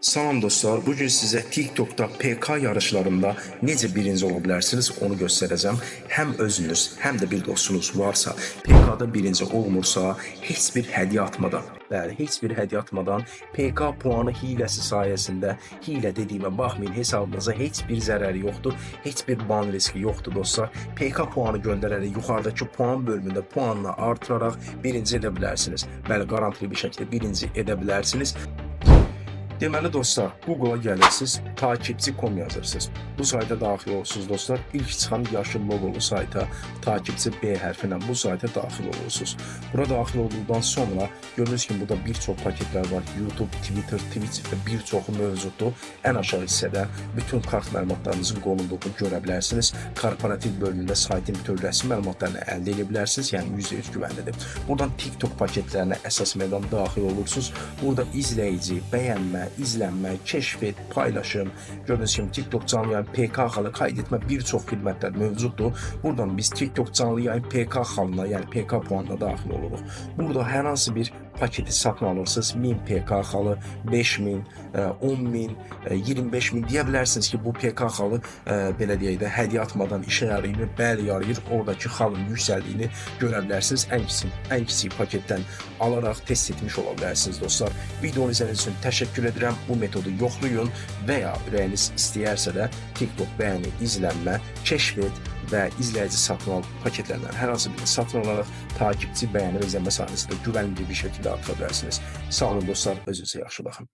Salam dostlar, bugün sizə TikTok'da PK yarışlarında necə birinci ola bilərsiniz onu göstərəcəm. Həm özünüz, həm də bir dostunuz varsa, PK'da birinci olmursa, heç bir hədiyyə atmadan, heç bir hədiyyə atmadan PK puanı hiləsi sayəsində, hilə dediyimə baxmayın, hesabınıza heç bir zərəri yoxdur, heç bir ban riski yoxdur dostlar. PK puanı göndərərək yuxarıdakı puan bölümündə puanını artıraraq birinci edə bilərsiniz. Bəli, qarantili bir şəkildə birinci edə bilərsiniz. Deməli dostlar, Google'a gəlirsiniz, takipçi.com yazırsınız. Bu sayta daxil olursunuz dostlar. İlk çıxan yaşıl logolu sayta, takipçi B hərfi ilə bu sayta daxil olursunuz. Bura daxil olduqdan sonra görürsünüz ki, burada bir çox paketlər var. YouTube, Twitter, Twitch və bir çoxu mövcuddur. Ən aşağı hissədə bütün kart məlumatlarınızın qolunduğunu görə bilərsiniz. Korporativ bölümündə saytın bütün rəsmi məlumatlarını əldə edə bilərsiniz. Yəni %100 güvənlidir. Buradan TikTok paketlərinə əsas meydan daxil olursunuz. Burada izləyici, bəyənmə, izlənmə, keşf et, paylaşım, gördüyünüz kimi TikTok canlı yayın PK xalı kayd etmə bir çox xidmətlər mövcuddur. Buradan biz TikTok canlı yayın PK xalına, yəni PK puanına daxil oluruq. Burada hər hansı bir paketi satın alırsınız. 1000 PK xalı, 5000, 10.000, 25.000 deyə bilərsiniz ki, bu PK xalı belə deyək də hədiyyə atmadan işə yarayır, bəli yarayır. Oradakı xalın yüksəldiyini görə bilərsiniz. Ən kiçik paketdən alaraq test etmiş ola bilərsiniz dostlar. Videonu izlədiyiniz üçün təşəkkür edirəm. Bu metodu yoxlayın və ya ürəyiniz istəyərsə də TikTok bəyəni, izlənmə, keşf et və izləyici satın al paketlərindən hər hansı birini satın alaraq takipçi, bəyəni və izlənmə sayəsində güvənli bir şəkildə artıra bilərsiniz. Sağ olun dostlar, özünüzə yaxşı baxın.